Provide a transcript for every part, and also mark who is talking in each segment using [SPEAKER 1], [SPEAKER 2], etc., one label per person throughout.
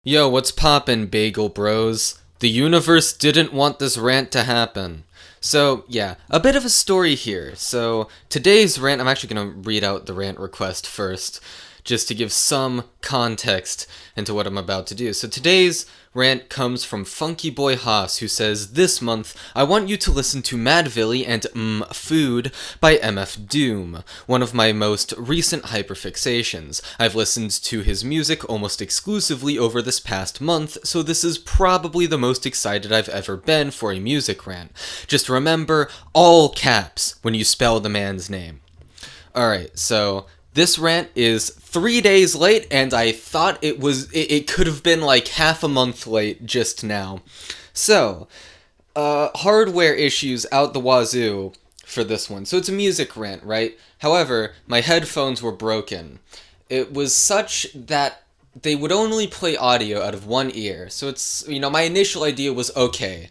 [SPEAKER 1] Yo, what's poppin', bagel bros? The universe didn't want this rant to happen. So, yeah, a bit of a story here. So, today's rant, I'm actually gonna read out the rant request first, just to give some context into what I'm about to do. So, today's rant comes from Funky Boy Haas, who says, "This month, I want you to listen to Madvilly and Food by MF Doom, one of my most recent hyperfixations. I've listened to his music almost exclusively over this past month, so this is probably the most excited I've ever been for a music rant. Just remember, all caps when you spell the man's name." Alright, so this rant is 3 days late, and I thought it could have been like half a month late just now. So, hardware issues out the wazoo for this one. So it's a music rant, right? However, my headphones were broken. It was such that they would only play audio out of one ear. So it's, my initial idea was, okay,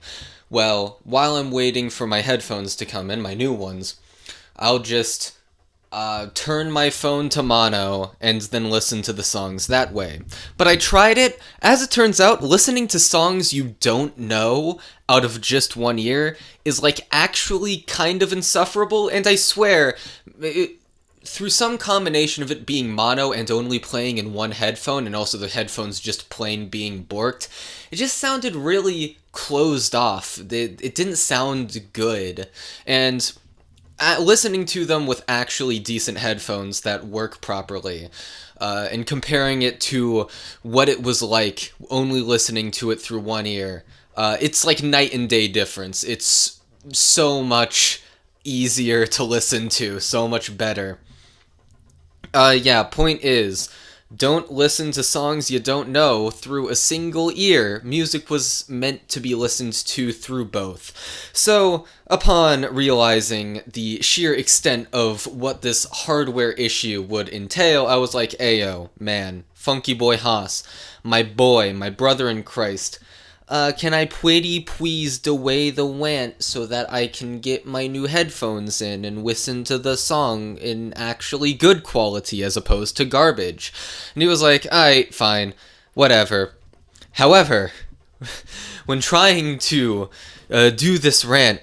[SPEAKER 1] well, while I'm waiting for my headphones to come in, my new ones, I'll just turn my phone to mono and then listen to the songs that way. But I tried it. As it turns out, listening to songs you don't know out of just one ear is like actually kind of insufferable, and I swear, through some combination of it being mono and only playing in one headphone, and also the headphones just plain being borked, it just sounded really closed off. It didn't sound good, and listening to them with actually decent headphones that work properly, and comparing it to what it was like only listening to it through one ear, it's like night and day difference. It's so much easier to listen to, so much better. Point is, don't listen to songs you don't know through a single ear. Music was meant to be listened to through both. So, upon realizing the sheer extent of what this hardware issue would entail, I was like, ayo, man, Funky Boy Haas, my boy, my brother in Christ, can I pretty please away the went so that I can get my new headphones in and listen to the song in actually good quality as opposed to garbage? And he was like, alright, fine, whatever. However, when trying to do this rant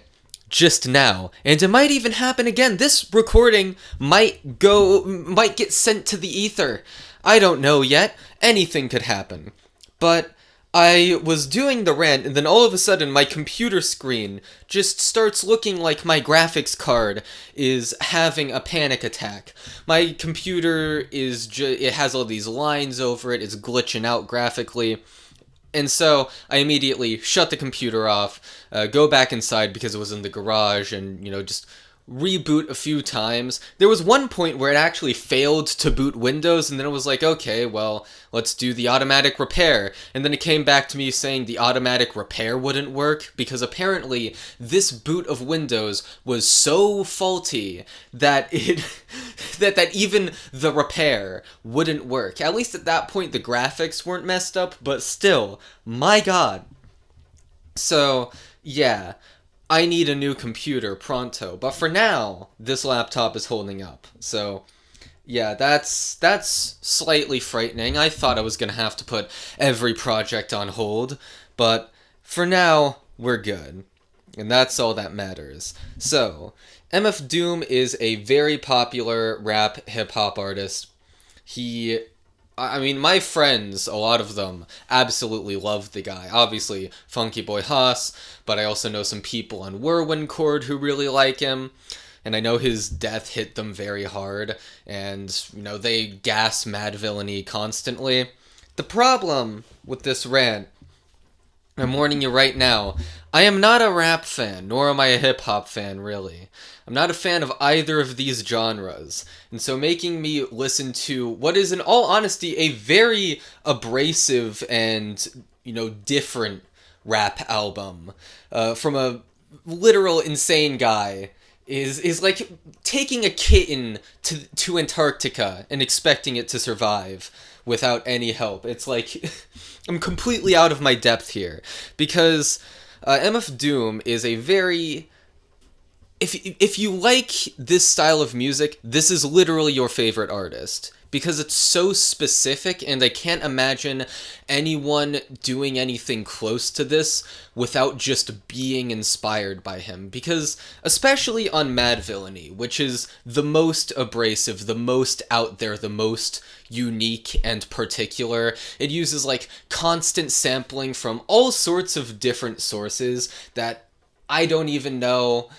[SPEAKER 1] just now, and it might even happen again, this recording might get sent to the ether. I don't know yet. Anything could happen. But I was doing the rant, and then all of a sudden my computer screen just starts looking like my graphics card is having a panic attack. My computer it has all these lines over it, it's glitching out graphically. And so I immediately shut the computer off, go back inside because it was in the garage, and, just reboot a few times. There was one point where it actually failed to boot Windows, and then it was like, okay, well, let's do the automatic repair. And then it came back to me saying the automatic repair wouldn't work, because apparently this boot of Windows was so faulty that that even the repair wouldn't work. At least at that point the graphics weren't messed up, but still, my god. So, yeah, I need a new computer pronto, but for now, this laptop is holding up. So, yeah, that's slightly frightening. I thought I was gonna have to put every project on hold, but for now, we're good. And that's all that matters. So, MF Doom is a very popular rap hip-hop artist. My friends, a lot of them, absolutely love the guy. Obviously, Funky Boy Haas, but I also know some people on Whirlwind who really like him, and I know his death hit them very hard, and, they gas Mad Villainy constantly. The problem with this rant, I'm warning you right now, I am not a rap fan, nor am I a hip-hop fan, really. I'm not a fan of either of these genres, and so making me listen to what is, in all honesty, a very abrasive and, different rap album from a literal insane guy is like taking a kitten to Antarctica and expecting it to survive without any help. It's like, I'm completely out of my depth here, because MF Doom is a very... If you like this style of music, this is literally your favorite artist. because it's so specific, and I can't imagine anyone doing anything close to this without just being inspired by him. Because, especially on Mad Villainy, which is the most abrasive, the most out there, the most unique and particular, it uses like constant sampling from all sorts of different sources that I don't even know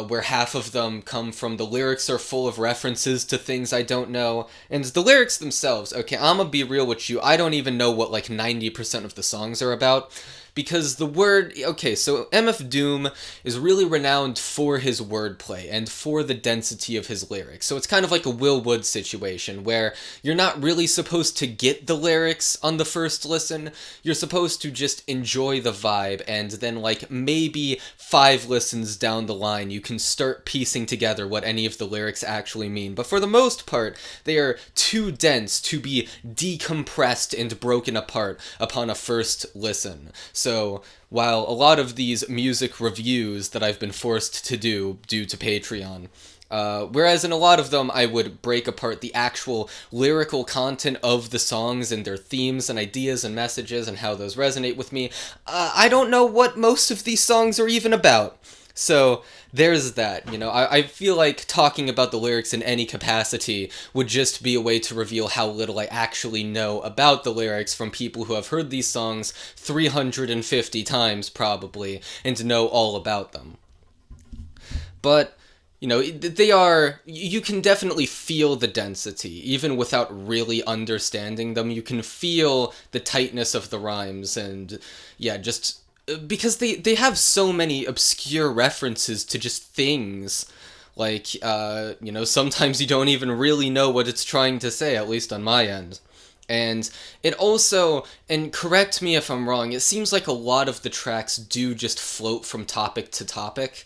[SPEAKER 1] where half of them come from. The lyrics are full of references to things I don't know. And the lyrics themselves, okay, I'm gonna be real with you, I don't even know what like 90% of the songs are about. Because the word, okay, so MF Doom is really renowned for his wordplay and for the density of his lyrics. So it's kind of like a Will Wood situation where you're not really supposed to get the lyrics on the first listen. You're supposed to just enjoy the vibe, and then like maybe 5 listens down the line you can start piecing together what any of the lyrics actually mean. But for the most part, they are too dense to be decompressed and broken apart upon a first listen. So, while a lot of these music reviews that I've been forced to do due to Patreon, whereas in a lot of them I would break apart the actual lyrical content of the songs and their themes and ideas and messages and how those resonate with me, I don't know what most of these songs are even about. So, there's that, you know, I feel like talking about the lyrics in any capacity would just be a way to reveal how little I actually know about the lyrics from people who have heard these songs 350 times, probably, and know all about them. But, you know, you can definitely feel the density, even without really understanding them. You can feel the tightness of the rhymes, and, yeah, just because they have so many obscure references to just things, like, you know, sometimes you don't even really know what it's trying to say, at least on my end. And it also, and correct me if I'm wrong, it seems like a lot of the tracks do just float from topic to topic.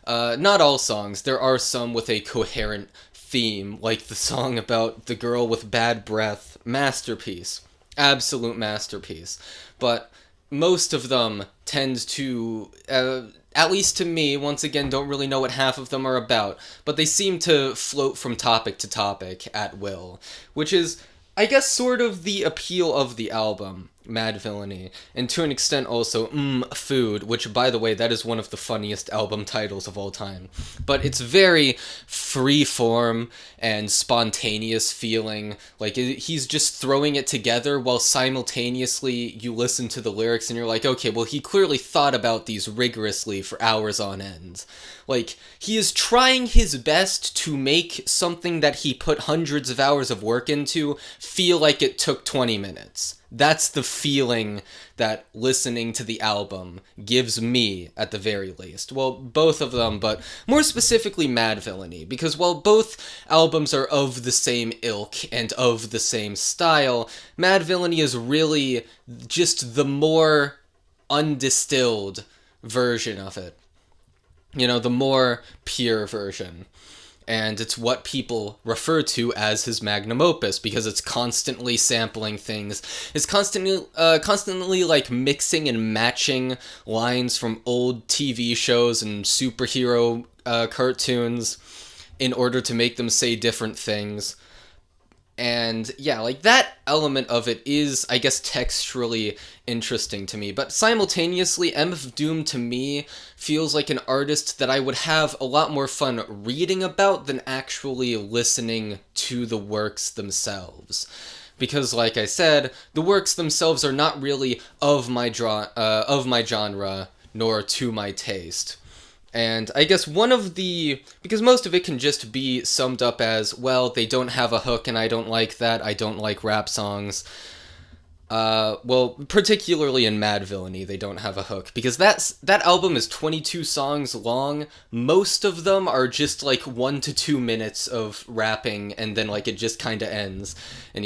[SPEAKER 1] Not all songs, there are some with a coherent theme, like the song about the girl with bad breath, masterpiece, absolute masterpiece. But most of them tend to, at least to me, once again, don't really know what half of them are about, but they seem to float from topic to topic at will, which is, I guess, sort of the appeal of the album, Mad Villainy, and to an extent also, Food, which, by the way, that is one of the funniest album titles of all time. But it's very free-form and spontaneous feeling, like he's just throwing it together while simultaneously you listen to the lyrics and you're like, okay, well, he clearly thought about these rigorously for hours on end. Like, he is trying his best to make something that he put hundreds of hours of work into feel like it took 20 minutes. That's the feeling that listening to the album gives me, at the very least. Well, both of them, but more specifically Mad Villainy, because while both albums are of the same ilk and of the same style, Mad Villainy is really just the more undistilled version of it. You know, the more pure version. And it's what people refer to as his magnum opus, because it's constantly sampling things. It's constantly like mixing and matching lines from old TV shows and superhero cartoons in order to make them say different things. And yeah, like that element of it is, I guess, texturally interesting to me. But simultaneously, MF Doom to me feels like an artist that I would have a lot more fun reading about than actually listening to the works themselves. Because, like I said, the works themselves are not really of my genre, nor to my taste. And I guess because most of it can just be summed up as, well, they don't have a hook and I don't like that, I don't like rap songs. Well, particularly in Mad Villainy, they don't have a hook, because that album is 22 songs long. Most of them are just like 1 to 2 minutes of rapping, and then like it just kind of ends. And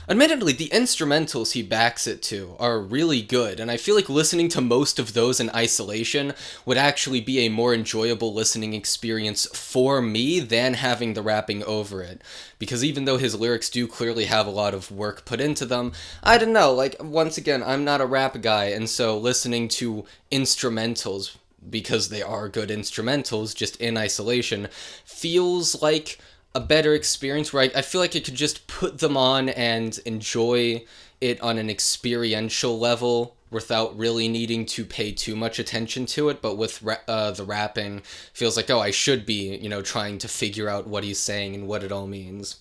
[SPEAKER 1] admittedly, the instrumentals he backs it to are really good, and I feel like listening to most of those in isolation would actually be a more enjoyable listening experience for me than having the rapping over it. Because even though his lyrics do clearly have a lot of work put into them, I don't know, like, once again, I'm not a rap guy, and so listening to instrumentals, because they are good instrumentals, just in isolation, feels like a better experience where I feel like I could just put them on and enjoy it on an experiential level without really needing to pay too much attention to it. But with the rapping, feels like, oh, I should be, trying to figure out what he's saying and what it all means.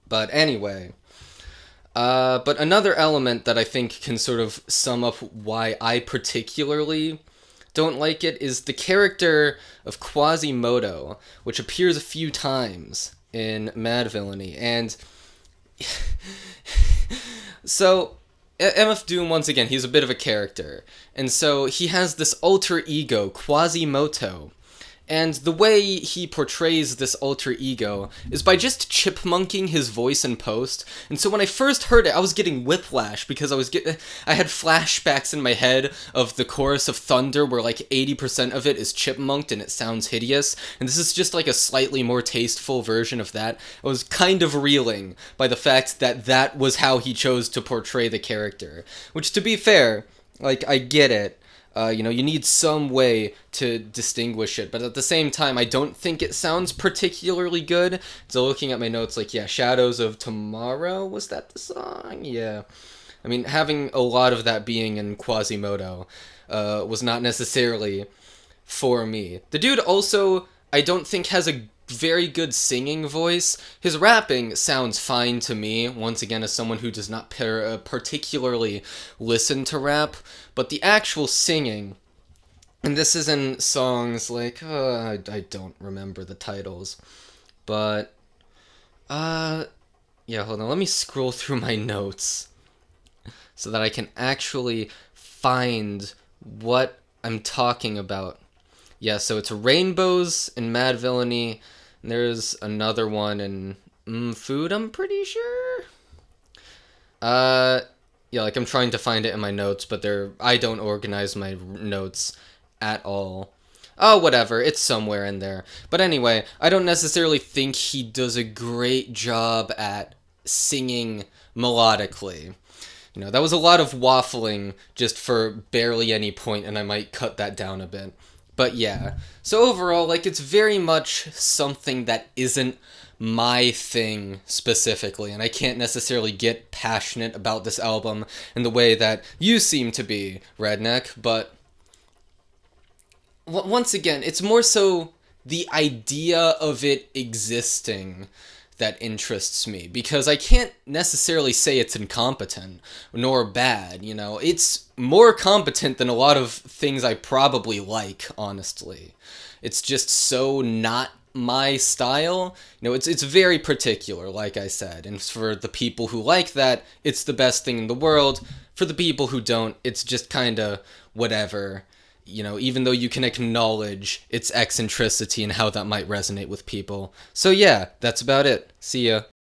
[SPEAKER 1] But anyway, but another element that I think can sort of sum up why I particularly don't like it is the character of Quasimodo, which appears a few times in Mad Villainy. And so MF Doom, once again, he's a bit of a character. And so he has this alter ego, Quasimodo. And the way he portrays this alter ego is by just chipmunking his voice in post. And so when I first heard it, I was getting whiplash because I had flashbacks in my head of the chorus of Thunder where like 80% of it is chipmunked and it sounds hideous. And this is just like a slightly more tasteful version of that. I was kind of reeling by the fact that that was how he chose to portray the character. Which, to be fair, like, I get it. You need some way to distinguish it, but at the same time, I don't think it sounds particularly good. So looking at my notes, like, yeah, Shadows of Tomorrow, was that the song? Yeah. I mean, having a lot of that being in Quasimodo was not necessarily for me. The dude also, I don't think, has a very good singing voice. His rapping sounds fine to me, once again, as someone who does not particularly listen to rap, but the actual singing, and this is in songs like, I don't remember the titles, but, yeah, hold on, let me scroll through my notes so that I can actually find what I'm talking about. Yeah, so it's Rainbows in Mad Villainy, and there's another one in Food, I'm pretty sure. Yeah, like, I'm trying to find it in my notes, but I don't organize my notes at all. Oh, whatever, it's somewhere in there. But anyway, I don't necessarily think he does a great job at singing melodically. That was a lot of waffling just for barely any point, and I might cut that down a bit. But yeah, so overall, like, it's very much something that isn't my thing specifically, and I can't necessarily get passionate about this album in the way that you seem to be, Redneck, but once again, it's more so the idea of it existing that interests me, because I can't necessarily say it's incompetent nor bad. It's more competent than a lot of things I probably like, honestly. It's just so not my style. It's very particular, like I said, and for the people who like that, it's the best thing in the world. For the people who don't, it's just kind of whatever. Even though you can acknowledge its eccentricity and how that might resonate with people. So yeah, that's about it. See ya.